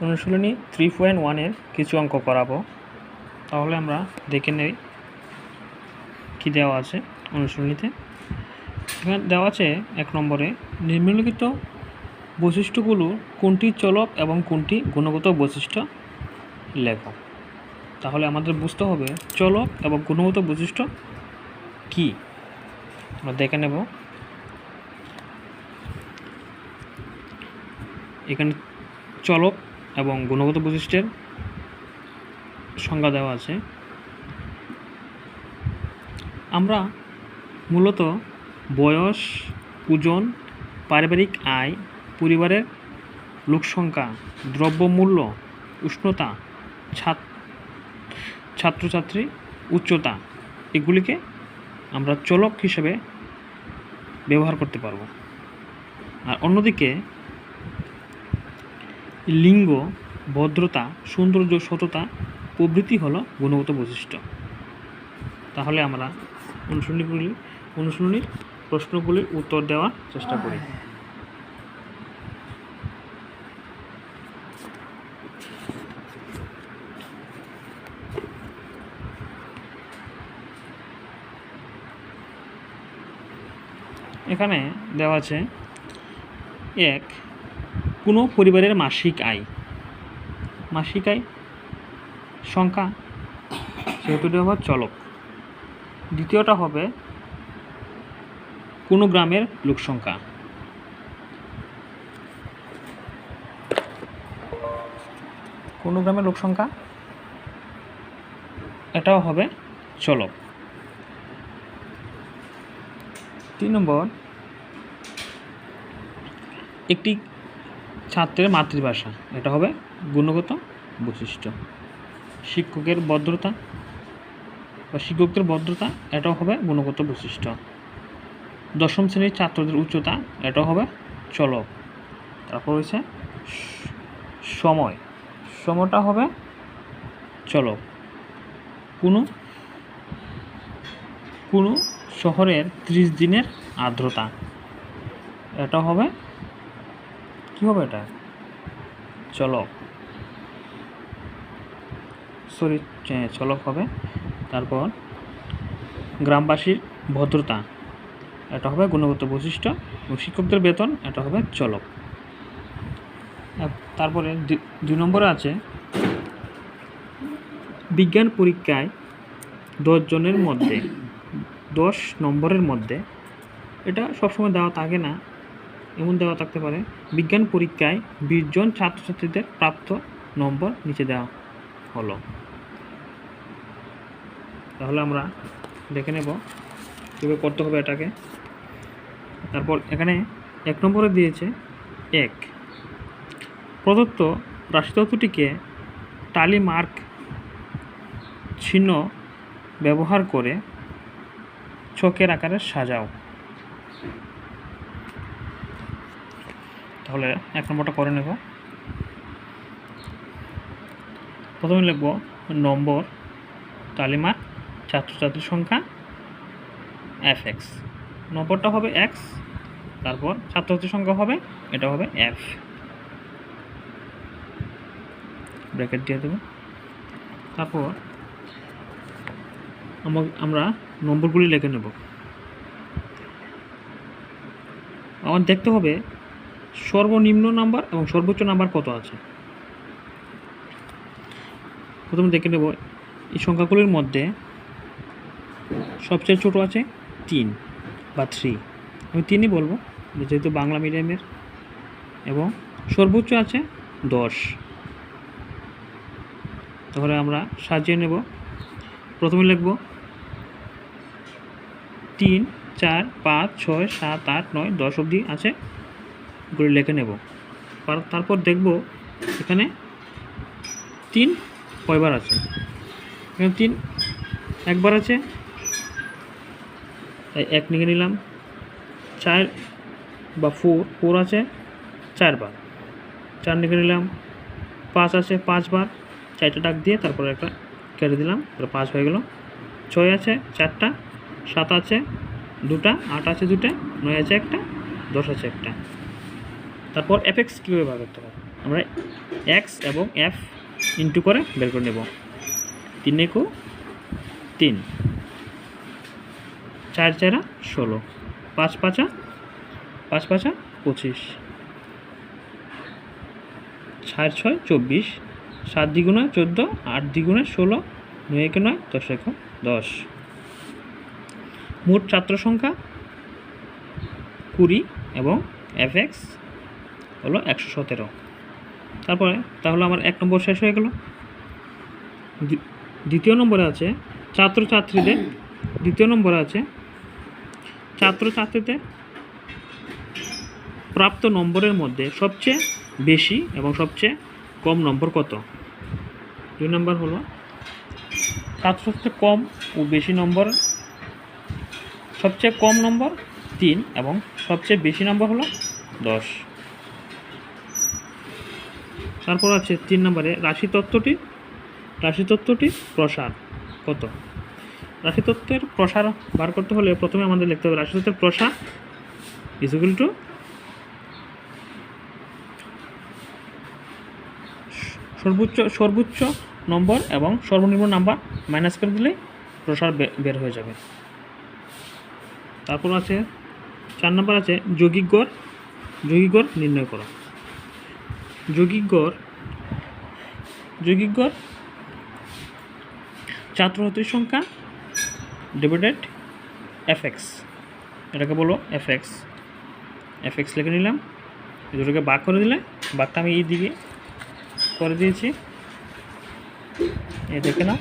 অনুশীলনী 3.1 কিছু অঙ্ক করাবো। তাহলে আমরা দেখে নেই কি দেওয়া আছে অনুশীলনীতে। এখানে দেওয়া আছে 1 নম্বরে নিম্নলিখিত বৈশিষ্ট্যগুলো কোনটি চলক এবং কোনটি গুণগত বৈশিষ্ট্য লেখো। তাহলে আমাদের বুঝতে হবে চলক এবং গুণগত বৈশিষ্ট্য কি, আমরা দেখে নেব। এখানে চলক এবং গুণগত বৈশিষ্ট্যের সংজ্ঞা দেওয়া আছে। আমরা মূলত বয়স, ওজন, পারিবারিক আয়, পরিবারের লোকসংখ্যা, দ্রব্যমূল্য, উষ্ণতা, ছাত্রছাত্রী উচ্চতা এগুলিকে আমরা চলক হিসেবে ব্যবহার করতে পারব। আর অন্যদিকে লিঙ্গ, ভদ্রতা, সৌন্দর্য, সততা প্রভৃতি হলো গুণগত বৈশিষ্ট্য। তাহলে আমরা অনুশীলনীর প্রশ্নগুলির উত্তর দেওয়ার চেষ্টা করি। এখানে দেওয়া আছে 1 কোনো পরিবারের মাসিক আয় সংখ্যা, সেহেতু দেওয়া চলক। দ্বিতীয়টা হবে কোনো গ্রামের লোকসংখ্যা, এটাও হবে চলক। 3 নম্বর একটি ছাত্রের মাতৃভাষা, এটা হবে গুণগত বৈশিষ্ট্য। শিক্ষকদের ভদ্রতা এটাও হবে গুণগত বৈশিষ্ট্য। 10ম শ্রেণীর ছাত্রদের উচ্চতা, এটাও হবে চলক। তারপর হচ্ছে সময়টা হবে চলক। কোনো শহরের 30 দিনের আর্দ্রতা, এটা হবে কি হবে, এটা চলক হবে। তারপর গ্রামবাসীর ভদ্রতা, এটা হবে গুণগত বৈশিষ্ট্য। এবং শিক্ষকদের বেতন, এটা হবে চলক। তারপরে 2 নম্বরে আছে বিজ্ঞান পরীক্ষায় 10 নম্বরের মধ্যে, এটা সবসময় দেওয়া থাকে না, এমন দেওয়া থাকতে পারে। বিজ্ঞান পরীক্ষায় 20 জন ছাত্রছাত্রীদের প্রাপ্ত নম্বর নিচে দেওয়া হলো। তাহলে আমরা দেখে নেব কীভাবে করতে হবে এটাকে। তারপর এখানে 1 নম্বরে দিয়েছে 1 প্রদত্ত রাশিতত্ত্বটিকে টালি মার্ক চিহ্ন ব্যবহার করে ছকের আকারে সাজাও। তাহলে 1 নম্বরটা করে নেব। প্রথমে লিখব নম্বর, তালিমার, ছাত্রছাত্রীর সংখ্যা fx, নম্বরটা হবে x, তারপর ছাত্রছাত্রীর সংখ্যা হবে, এটা হবে f, ব্র্যাকেট দিয়ে দেব। তারপর আমরা নম্বরগুলি লিখে নেব। আমার দেখতে হবে সর্বনিম্ন নাম্বার এবং সর্বোচ্চ নাম্বার কত আছে। প্রথমে দেখে নেব এই সংখ্যাগুলির মধ্যে সবচেয়ে ছোট আছে 3 বা 3, আমি 3ই বলবো যেহেতু বাংলা মিডিয়ামের। এবং সর্বোচ্চ আছে 10। তাহলে আমরা সাজিয়ে নেব। প্রথমে লিখব 3, 4, 5, 6, 7, 8, 9, 10 অবধি আছে, এগুলো লিখে নেব। তারপর দেখব এখানে 3 কয়বার আছে। এখানে 3 একবার আছে, তাই 1 লিখে নিলাম। 4 বা 4 আছে 4 বার, 4 লিখে নিলাম। 5 আছে 5 বার, 4টা ডাক দিয়ে তারপরে একটা কেটে দিলাম, তারপর 5 হয়ে গেল। 6 আছে 4টা, 7 আছে 2টা, 8 আছে 2টা, 9 আছে 1টা, 10 আছে 1টা। তারপর fx কীভাবে বার করতে হবে। আমরা এক্স এবং এফ ইন্টু করে বের করে নেব। 3 একু 3, 4 4 16, 5 5 25, 4 6 24, 7 দ্বিগুণে 14, 8 দ্বিগুণে 16, 9 একে 9, 10 একে 10। মোট ছাত্র সংখ্যা 20 এবং fx হলো 117। তাহলে আমার 1 নম্বর শেষ হয়ে গেল। দ্বিতীয় নম্বরে আছে ছাত্রছাত্রীদের। দ্বিতীয় নম্বরে আছে ছাত্রছাত্রীদের প্রাপ্ত নম্বরের মধ্যে সবচেয়ে বেশি এবং সবচেয়ে কম নম্বর কত। 2 নম্বর হলো সবচেয়ে কম ও বেশি নম্বর। সবচেয়ে কম নম্বর 3 এবং সবচেয়ে বেশি নম্বর হলো 10। তারপর আছে 3 নম্বরে রাশিতত্ত্বটির প্রসার কত। রাশিতত্ত্বের প্রসার বার করতে হলে প্রথমে আমাদের লিখতে হবে রাশিতত্ত্বের প্রসার ইকুয়াল টু সর্বোচ্চ নম্বর এবং সর্বনিম্ন নাম্বার মাইনাস করে দিলে প্রসার বের হয়ে যাবে। তারপর আছে 4 নম্বর আছে যৌগিক গড় নির্ণয় করো। যৌগিক গড় ছাত্রছাত্রীর সংখ্যা ডিভাইডেড fx, এটাকে বলো fx লিখে নিলাম। এই দুটোকে ভাগ করে দিলে, ভাগটা আমি এই দিকে করে দিয়েছি, এই দেখে নাও।